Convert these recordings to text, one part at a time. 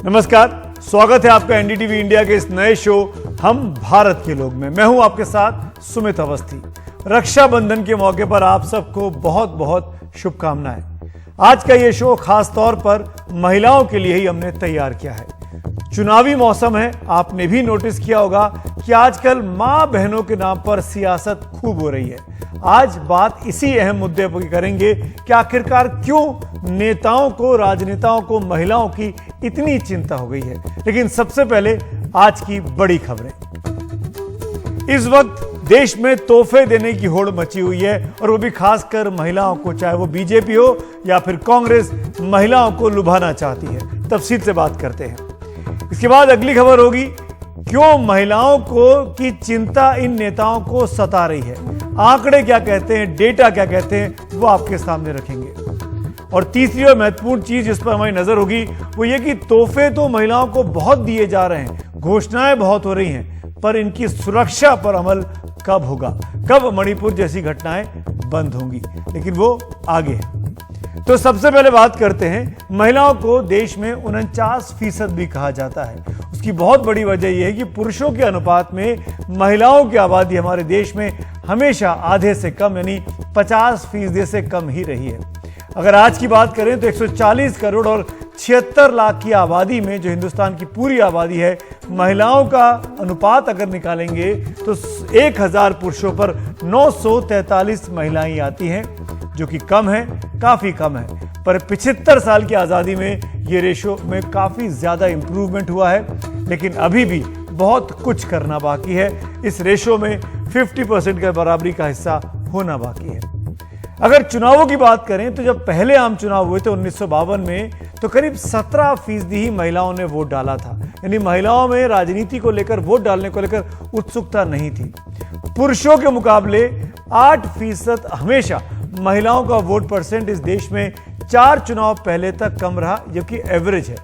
नमस्कार, स्वागत है आपका एनडीटीवी इंडिया के इस नए शो हम भारत के लोग में। मैं हूं आपके साथ सुमित अवस्थी। रक्षाबंधन के मौके पर आप सबको बहुत बहुत शुभकामनाएं। आज का ये शो खास तौर पर महिलाओं के लिए ही हमने तैयार किया है। चुनावी मौसम है, आपने भी नोटिस किया होगा कि आजकल मां बहनों के नाम पर सियासत खूब हो रही है। आज बात इसी अहम मुद्दे पर करेंगे कि आखिरकार क्यों नेताओं को, राजनेताओं को महिलाओं की इतनी चिंता हो गई है। लेकिन सबसे पहले आज की बड़ी खबरें। इस वक्त देश में तोहफे देने की होड़ मची हुई है और वो भी खासकर महिलाओं को, चाहे वो बीजेपी हो या फिर कांग्रेस, महिलाओं को लुभाना चाहती है। तफसील से बात करते हैं। इसके बाद अगली खबर होगी क्यों महिलाओं को की चिंता इन नेताओं को सता रही है। आंकड़े क्या कहते हैं, डेटा क्या कहते हैं, वो आपके सामने रखेंगे। और तीसरी और महत्वपूर्ण चीज जिस पर हमारी नजर होगी वो ये कि तोहफे तो महिलाओं को बहुत दिए जा रहे हैं, घोषणाएं बहुत हो रही हैं, पर इनकी सुरक्षा पर अमल कब होगा, कब मणिपुर जैसी घटनाएं बंद होंगी, लेकिन वो आगे है। तो सबसे पहले बात करते हैं, महिलाओं को देश में 49% भी कहा जाता है। उसकी बहुत बड़ी वजह यह है कि पुरुषों के अनुपात में महिलाओं की आबादी हमारे देश में हमेशा आधे से कम यानी 50% से कम ही रही है। अगर आज की बात करें तो 140 करोड़ और 76 लाख की आबादी में, जो हिंदुस्तान की पूरी आबादी है, महिलाओं का अनुपात अगर निकालेंगे तो 1000 पुरुषों पर 943 महिलाएं आती हैं, जो कि कम है, काफी कम है। पर 75 साल की आजादी में ये रेशो में काफी ज्यादा इंप्रूवमेंट हुआ है, लेकिन अभी भी बहुत कुछ करना बाकी है। इस रेशो में 50% के बराबरी का हिस्सा होना बाकी है। अगर चुनावों की बात करें तो जब पहले आम चुनाव हुए थे 1952 में, तो करीब 17% ही महिलाओं ने वोट डाला था। यानी महिलाओं में राजनीति को लेकर, वोट डालने को लेकर उत्सुकता नहीं थी। पुरुषों के मुकाबले 8% हमेशा महिलाओं का वोट परसेंट इस देश में 4 चुनाव पहले तक कम रहा, जो कि एवरेज है।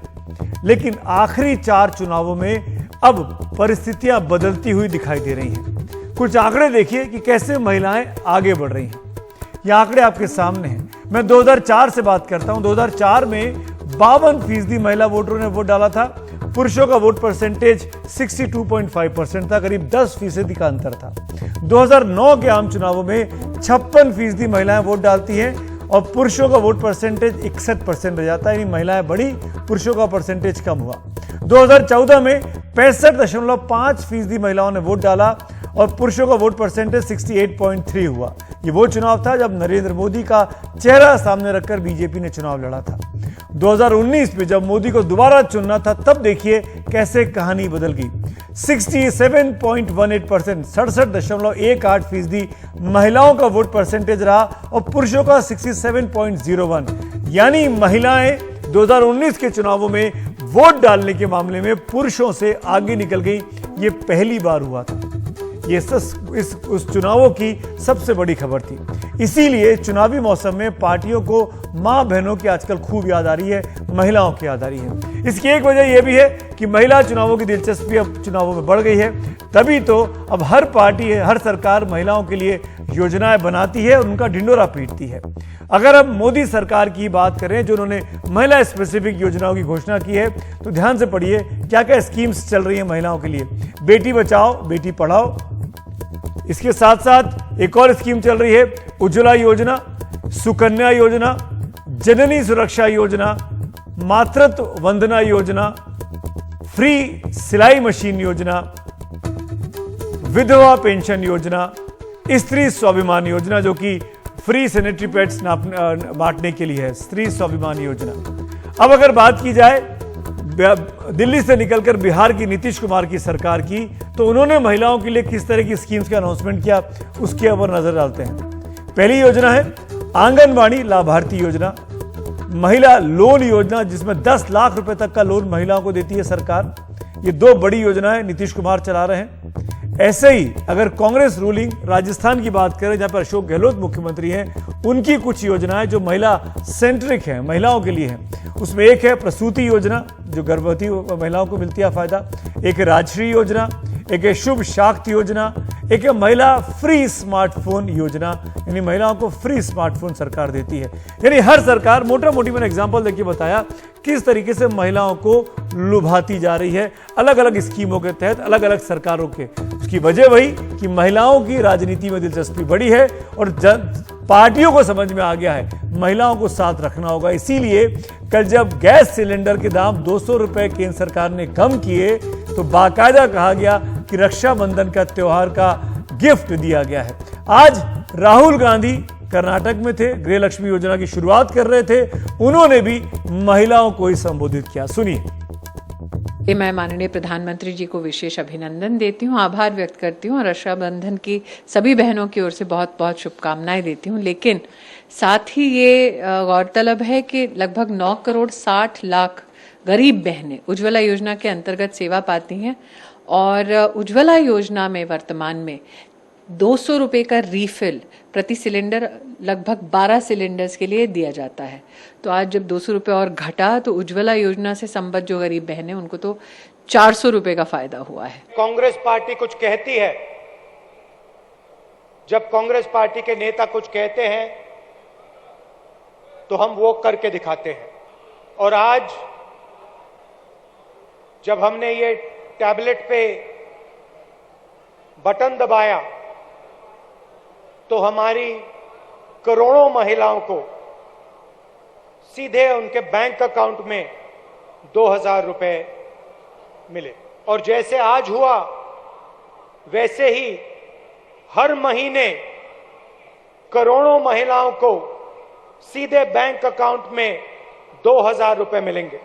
लेकिन आखिरी 4 चुनावों में अब परिस्थितियां बदलती हुई दिखाई दे रही हैं। कुछ आंकड़े देखिए कि कैसे महिलाएं आगे बढ़ रही हैं। ये आंकड़े आपके सामने हैं। मैं 2004 से बात करता हूं। 2004 में 52% महिला वोटरों ने वोट डाला था। पुरुषों का वोट परसेंटेज 62.5% था, करीब 10% का अंतर था। 2009 के आम चुनावों में 56% महिलाएं वोट डालती हैं और पुरुषों का वोट परसेंटेज 61% रह जाता है। यानी महिलाएं बढ़ी, पुरुषों का परसेंटेज कम हुआ। 2014 में 65.5% महिलाओं ने वोट डाला और पुरुषों का वोट परसेंटेज 68.3 हुआ। ये वो चुनाव था जब नरेंद्र मोदी का चेहरा सामने रखकर बीजेपी ने चुनाव लड़ा था। 2019 में जब मोदी को दोबारा चुनना था, तब देखिए कैसे कहानी बदल गई। 67.18%, 67.18% महिलाओं का वोट परसेंटेज रहा और पुरुषों का 67.01। यानी महिलाएं 2019 के चुनावों में वोट डालने के मामले में पुरुषों से आगे निकल गई। ये पहली बार हुआ था। ये उस चुनावों की सबसे बड़ी खबर थी। इसीलिए चुनावी मौसम में पार्टियों को मां बहनों की आजकल खूब याद आ रही है, महिलाओं की याद आ रही है। इसकी एक वजह यह भी है कि महिला चुनावों की दिलचस्पी अब चुनावों में बढ़ गई है। तभी तो अब हर पार्टी है, हर सरकार महिलाओं के लिए योजनाएं बनाती है और उनका ढिंडोरा पीटती है। अगर अब मोदी सरकार की बात करें, जो उन्होंने महिला स्पेसिफिक योजनाओं की घोषणा की है, तो ध्यान से पढ़िए क्या क्या स्कीम्स चल रही है महिलाओं के लिए। बेटी बचाओ, बेटी पढ़ाओ। इसके साथ साथ एक और स्कीम चल रही है, उज्ज्वला योजना, सुकन्या योजना, जननी सुरक्षा योजना, मातृत्व वंदना योजना, फ्री सिलाई मशीन योजना, विधवा पेंशन योजना, स्त्री स्वाभिमान योजना, जो कि फ्री सैनिटरी पैड्स बांटने के लिए है, स्त्री स्वाभिमान योजना। अब अगर बात की जाए दिल्ली से निकलकर बिहार की नीतीश कुमार की सरकार की, तो उन्होंने महिलाओं के लिए किस तरह की स्कीम्स का अनाउंसमेंट किया, उसके ऊपर नजर डालते हैं। पहली योजना है आंगनबाड़ी लाभार्थी योजना, महिला लोन योजना, जिसमें 10 लाख रुपए तक का लोन महिलाओं को देती है सरकार। ये 2 बड़ी योजनाएं नीतीश कुमार चला रहे हैं। ऐसे ही अगर कांग्रेस रूलिंग राजस्थान की बात करें, जहां पर अशोक गहलोत मुख्यमंत्री हैं, उनकी कुछ योजनाएं जो महिला सेंट्रिक हैं, महिलाओं के लिए हैं। उसमें एक है प्रसूति योजना, जो गर्भवती महिलाओं को मिलती है फायदा। एक है राजश्री योजना, एक है शुभ शाक्ति योजना, एक है महिला फ्री स्मार्टफोन योजना, यानी महिलाओं को फ्री स्मार्टफोन सरकार देती है। यानी हर सरकार, मोटा मोटी मैंने एग्जांपल देके बताया किस तरीके से महिलाओं को लुभाती जा रही है अलग अलग स्कीमों के तहत, अलग अलग सरकारों के। उसकी वजह वही कि महिलाओं की राजनीति में दिलचस्पी बढ़ी है और पार्टियों को समझ में आ गया है महिलाओं को साथ रखना होगा। इसीलिए कल जब गैस सिलेंडर के दाम 200 रुपए केंद्र सरकार ने कम किए तो बाकायदा कहा गया कि रक्षाबंधन का त्योहार का गिफ्ट दिया गया है। आज राहुल गांधी कर्नाटक में थे, गृह लक्ष्मी योजना की शुरुआत कर रहे थे, उन्होंने भी महिलाओं को ही संबोधित किया। सुनिए। मैं माननीय प्रधानमंत्री जी को विशेष अभिनंदन देती हूँ, आभार व्यक्त करती हूँ और रक्षाबंधन की सभी बहनों की ओर से बहुत बहुत शुभकामनाएं देती हूँ। लेकिन साथ ही ये गौरतलब है कि लगभग 9 करोड़ 60 लाख गरीब बहनें उज्ज्वला योजना के अंतर्गत सेवा पाती हैं और उज्ज्वला योजना में वर्तमान में 200 रुपये का रीफिल प्रति सिलेंडर लगभग 12 सिलेंडर्स के लिए दिया जाता है। तो आज जब 200 रुपये और घटा तो उज्ज्वला योजना से संबद्ध जो गरीब बहनें उनको तो 400 रुपये का फायदा हुआ है। कांग्रेस पार्टी कुछ कहती है, जब कांग्रेस पार्टी के नेता कुछ कहते हैं तो हम वो करके दिखाते हैं। और आज जब हमने ये टैबलेट पे बटन दबाया तो हमारी करोड़ों महिलाओं को सीधे उनके बैंक अकाउंट में 2000 रुपए मिले। और जैसे आज हुआ वैसे ही हर महीने करोड़ों महिलाओं को सीधे बैंक अकाउंट में 2000 रुपए मिलेंगे।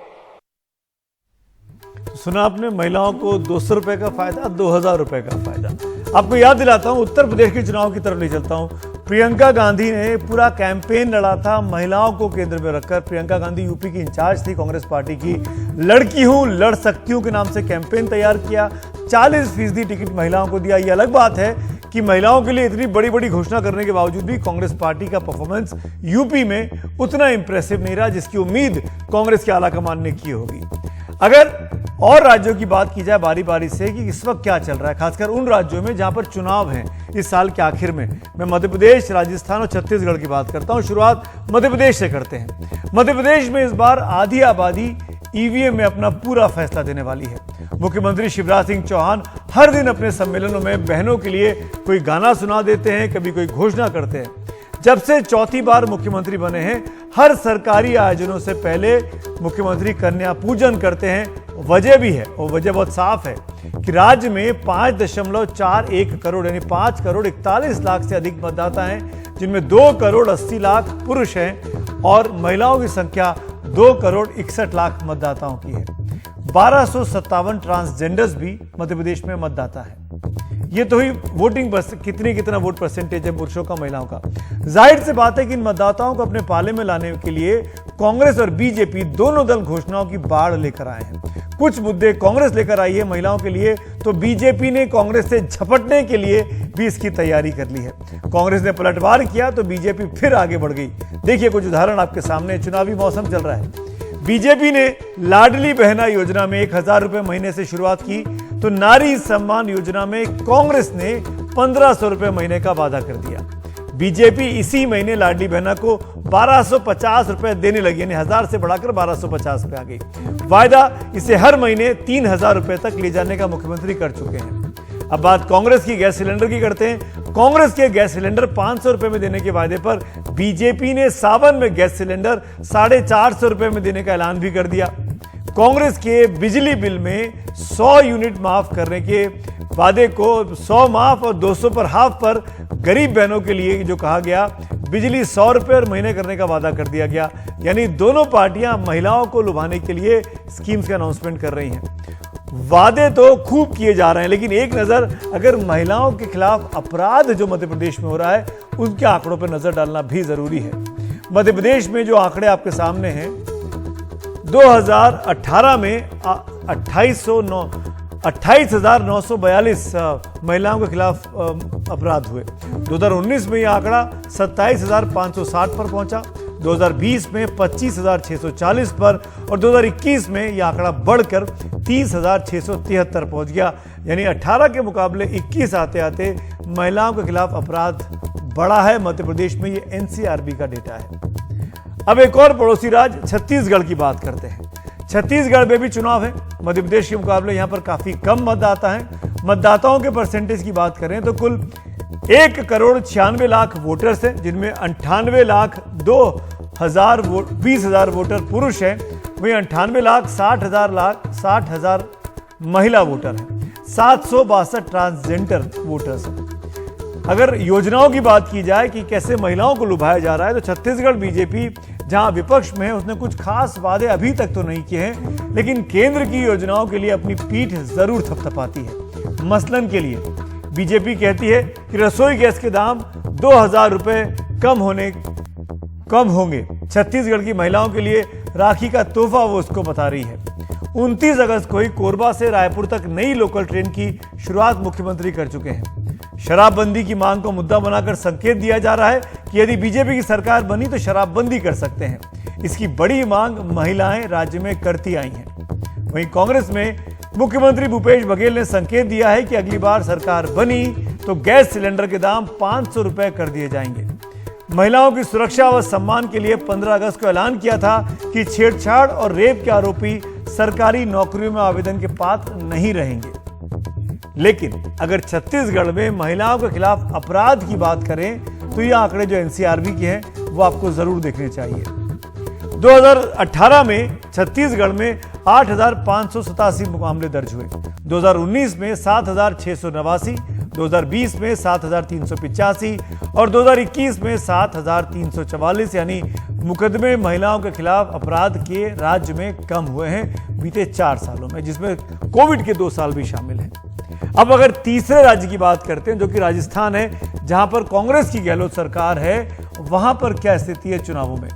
सुना आपने, महिलाओं को 200 रुपए का फायदा, 2000 रुपए का फायदा। आपको याद दिलाता हूं, उत्तर प्रदेश के चुनाव की तरफ ले चलता हूं। प्रियंका गांधी ने पूरा कैंपेन लड़ा था महिलाओं को केंद्र में रखकर। प्रियंका गांधी यूपी की इंचार्ज थी कांग्रेस पार्टी की। लड़की हूं लड़ सकती हूं के नाम से कैंपेन तैयार किया, 40% टिकट महिलाओं को दिया। यह अलग बात है कि महिलाओं के लिए इतनी बड़ी बड़ी घोषणा करने के बावजूद भी कांग्रेस पार्टी का परफॉर्मेंस यूपी में उतना इंप्रेसिव नहीं रहा जिसकी उम्मीद कांग्रेस के आला कमान ने की होगी। अगर और राज्यों की बात की जाए बारी बारी से कि इस वक्त क्या चल रहा है, खासकर उन राज्यों में जहां पर चुनाव हैं इस साल के आखिर में, मैं मध्य प्रदेश, राजस्थान और छत्तीसगढ़ की बात करता हूं। शुरुआत मध्य प्रदेश से करते हैं। मध्य प्रदेश में इस बार आधी आबादी ईवीएम में अपना पूरा फैसला देने वाली है। मुख्यमंत्री शिवराज सिंह चौहान हर दिन अपने सम्मेलनों में बहनों के लिए कोई गाना सुना देते हैं, कभी कोई घोषणा करते हैं। जब से चौथी बार मुख्यमंत्री बने हैं, हर सरकारी आयोजनों से पहले मुख्यमंत्री कन्या पूजन करते हैं। वजह भी है और वजह बहुत साफ है कि राज्य में 5.41 करोड़ यानी 5 करोड़ 41 लाख से अधिक मतदाता हैं, जिनमें 2 करोड़ 80 लाख पुरुष हैं और महिलाओं की संख्या 2 करोड़ 61 लाख मतदाताओं की है। 1257 ट्रांसजेंडर्स भी मध्य प्रदेश में मतदाता है। ये तो ही वोटिंग कितना वोट परसेंटेज है पुरुषों का महिलाओं का। जाहिर सी बात है कि इन मतदाताओं को अपने पाले में लाने के लिए कांग्रेस और बीजेपी दोनों दल घोषणाओं की बाढ़ लेकर आए हैं। कुछ मुद्दे कांग्रेस लेकर आई है महिलाओं के लिए, तो बीजेपी ने कांग्रेस से झपटने के लिए भी इसकी तैयारी कर ली है। कांग्रेस ने पलटवार किया तो बीजेपी फिर आगे बढ़ गई। देखिए कुछ उदाहरण आपके सामने। चुनावी मौसम चल रहा है। बीजेपी ने लाडली बहना योजना में 1000 रुपए महीने से शुरुआत की, तो नारी सम्मान योजना में कांग्रेस ने 1500 रुपए महीने का वादा कर दिया। बीजेपी इसी महीने लाडली बहना को 1250 रुपए देने लगी, यानी 1000 से बढ़ाकर 1250 रुपए आ गई। वायदा इसे हर महीने 3000 रुपए तक ले जाने का मुख्यमंत्री कर चुके हैं। अब बात कांग्रेस की गैस सिलेंडर की करते हैं। कांग्रेस के गैस सिलेंडर 500 रुपए में देने के वादे पर बीजेपी ने सावन में गैस सिलेंडर 450 रुपए में देने का ऐलान भी कर दिया। कांग्रेस के बिजली बिल में 100 यूनिट माफ करने के वादे को 100 माफ और 200 पर हाफ पर गरीब बहनों के लिए जो कहा गया, बिजली 100 रुपए और महीने करने का वादा कर दिया गया। यानी दोनों पार्टियां महिलाओं को लुभाने के लिए स्कीम्स का अनाउंसमेंट कर रही हैं। वादे तो खूब किए जा रहे हैं, लेकिन एक नजर अगर महिलाओं के खिलाफ अपराध जो मध्य प्रदेश में हो रहा है उनके आंकड़ों पर नजर डालना भी जरूरी है। मध्य प्रदेश में जो आंकड़े आपके सामने हैं, 2018 में 28,942 महिलाओं के खिलाफ अपराध हुए। 2019 में यह आंकड़ा 27,560 पर पहुंचा, 2020 में 25,640 पर और 2021 में यह आंकड़ा बढ़कर 30,673 पहुंच गया। यानी 18 के मुकाबले 21 आते आते महिलाओं के खिलाफ अपराध बढ़ा है मध्य प्रदेश में। ये एनसीआरबी का डेटा है। अब एक और पड़ोसी राज्य छत्तीसगढ़ की बात करते हैं। छत्तीसगढ़ में भी चुनाव है। मध्य प्रदेश के मुकाबले यहां पर काफी कम मतदाता हैं। मतदाताओं के परसेंटेज की बात करें तो कुल 1,96,00,000 वोटर्स हैं, जिनमें 98,02,020 वोटर पुरुष हैं, वहीं 98,60,000 महिला वोटर हैं, 762 ट्रांसजेंडर वोटर्स हैं। अगर योजनाओं की बात की जाए कि कैसे महिलाओं को लुभाया जा रहा है, तो छत्तीसगढ़ बीजेपी जहां विपक्ष में है उसने कुछ खास वादे अभी तक तो नहीं किए हैं, लेकिन केंद्र की योजनाओं के लिए अपनी पीठ जरूर थपथपाती है। मसलन के लिए बीजेपी कहती है कि रसोई गैस के दाम 2,000 रुपए कम होंगे। छत्तीसगढ़ की महिलाओं के लिए राखी का तोहफा वो उसको बता रही है। 29 अगस्त को ही कोरबा से रायपुर तक नई लोकल ट्रेन की शुरुआत मुख्यमंत्री कर चुके हैं। शराबबंदी की मांग को मुद्दा बनाकर संकेत दिया जा रहा है कि यदि बीजेपी की सरकार बनी तो शराबबंदी कर सकते हैं। इसकी बड़ी मांग महिलाएं राज्य में करती आई हैं। वहीं कांग्रेस में मुख्यमंत्री भूपेश बघेल ने संकेत दिया है कि अगली बार सरकार बनी तो गैस सिलेंडर के दाम 500 रुपए कर दिए जाएंगे। महिलाओं की सुरक्षा व सम्मान के लिए 15 अगस्त को ऐलान किया था कि छेड़छाड़ और रेप के आरोपी सरकारी नौकरियों में आवेदन के पात्र नहीं रहेंगे। लेकिन अगर छत्तीसगढ़ में महिलाओं के खिलाफ अपराध की बात करें तो ये आंकड़े जो एनसीआरबी के हैं वो आपको जरूर देखने चाहिए। 2018 में छत्तीसगढ़ में 8,587 मामले दर्ज हुए, 2019 में 7,689, 2020 में 7,385 और 2021 में 7,344, यानी मुकदमे महिलाओं के खिलाफ अपराध के राज्य में कम हुए हैं बीते 4 सालों में, जिसमें कोविड के 2 साल भी शामिल हैं। अब अगर तीसरे राज्य की बात करते हैं जो कि राजस्थान है, जहां पर कांग्रेस की गहलोत सरकार है, वहां पर क्या स्थिति है चुनावों में।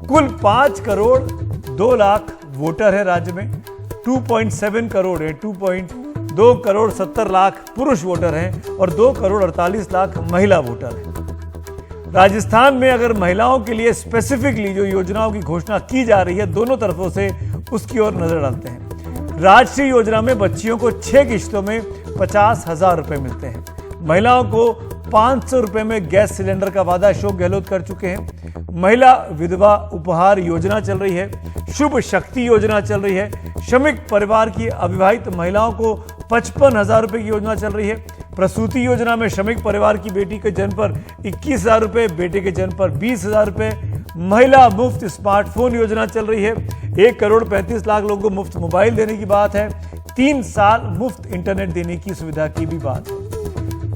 कुल 5,02,00,000 वोटर है राज्य में, 2.7 करोड़ है, 2,70,00,000 पुरुष वोटर हैं और 2,48,00,000 महिला वोटर हैं। राजस्थान में अगर महिलाओं के लिए स्पेसिफिकली जो योजनाओं की घोषणा की जा रही है, दोनों तरफों से उसकी ओर नजर डालते हैं। राष्ट्रीय योजना में बच्चियों को 6 किश्तों में 50,000 रुपए मिलते हैं। महिलाओं को 500 रुपए में गैस सिलेंडर का वादा अशोक गहलोत कर चुके हैं। महिला विधवा उपहार योजना चल रही है, शुभ शक्ति योजना चल रही है, श्रमिक परिवार की अविवाहित महिलाओं को 55,000 रुपए की योजना चल रही है। प्रसूति योजना में श्रमिक परिवार की बेटी के जन्म पर 21,000 रुपए, बेटे के जन्म पर 20,000 रुपए। महिला मुफ्त स्मार्टफोन योजना चल रही है, 1,35,00,000 लोगों को मुफ्त मोबाइल देने की बात है, 3 साल मुफ्त इंटरनेट देने की सुविधा की भी बात है।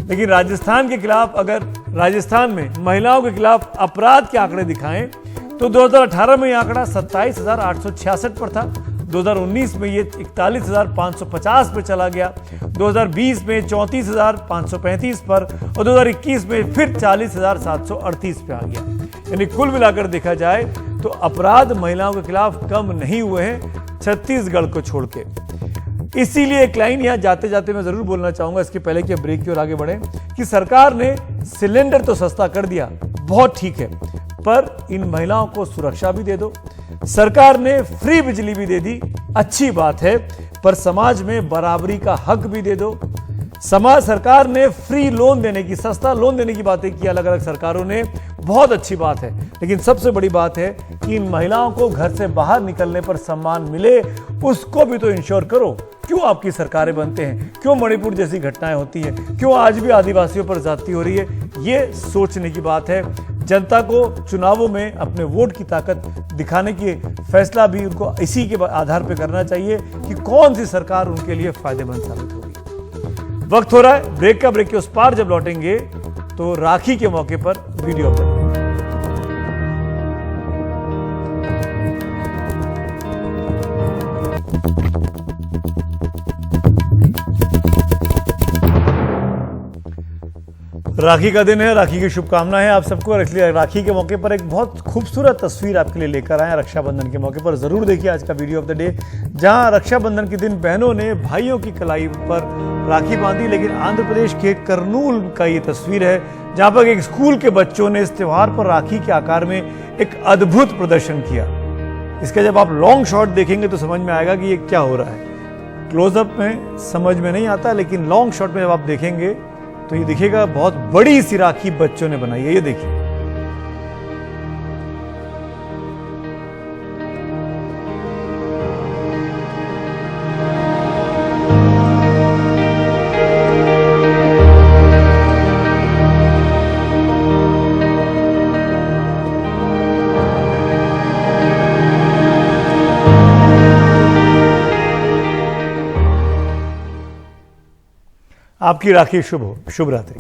लेकिन राजस्थान के खिलाफ अगर राजस्थान में महिलाओं के खिलाफ अपराध के आंकड़े दिखाएं तो 2018 में यह आंकड़ा 27,866 पर था, 2019 में ये 41,550 पर चला गया, 2020 में 34,535 पर और 2021 में फिर 40,738 पे आ गया। यानी कुल मिलाकर देखा जाए तो अपराध महिलाओं के खिलाफ कम नहीं हुए हैं छत्तीसगढ़ को छोड़ के। इसीलिए एक लाइन यहां जाते जाते मैं जरूर बोलना चाहूंगा, इसके पहले कि ब्रेक की ओर आगे बढ़े, कि सरकार ने सिलेंडर तो सस्ता कर दिया, बहुत ठीक है, पर इन महिलाओं को सुरक्षा भी दे दो। सरकार ने फ्री बिजली भी दे दी, अच्छी बात है, पर समाज में बराबरी का हक भी दे दो। सरकार ने फ्री लोन देने की, सस्ता लोन देने की बातें की अलग अलग सरकारों ने, बहुत अच्छी बात है, लेकिन सबसे बड़ी बात है कि इन महिलाओं को घर से बाहर निकलने पर सम्मान मिले, उसको भी तो इंश्योर करो। क्यों आपकी सरकारें बनते हैं, क्यों मणिपुर जैसी घटनाएं होती हैं, क्यों आज भी आदिवासियों पर ज्यादती हो रही है, ये सोचने की बात है। जनता को चुनावों में अपने वोट की ताकत दिखाने की फैसला भी उनको इसी के आधार पर करना चाहिए कि कौन सी सरकार उनके लिए फायदेमंद साबित होगी। वक्त हो रहा है ब्रेक का, ब्रेक के उस पार जब लौटेंगे तो राखी के मौके पर वीडियो पर। राखी का दिन है, राखी की शुभकामनाएं आप सबको। इसलिए राखी के मौके पर एक बहुत खूबसूरत तस्वीर आपके लिए लेकर आए रक्षाबंधन के मौके पर। जरूर देखिए आज का वीडियो ऑफ द डे, जहां रक्षाबंधन के दिन बहनों ने भाइयों की कलाई पर राखी बांधी। लेकिन आंध्र प्रदेश के कर्नूल का ये तस्वीर है, जहां पर एक स्कूल के बच्चों ने इस त्योहार पर राखी के आकार में एक अद्भुत प्रदर्शन किया। इसका जब आप लॉन्ग शॉट देखेंगे तो समझ में आएगा कि ये क्या हो रहा है। क्लोजअप में समझ में नहीं आता, लेकिन लॉन्ग शॉट में जब आप देखेंगे तो ये दिखेगा बहुत बड़ी सी राखी बच्चों ने बनाई है। ये देखिए, आपकी राखी शुभ हो। शुभ रात्रि।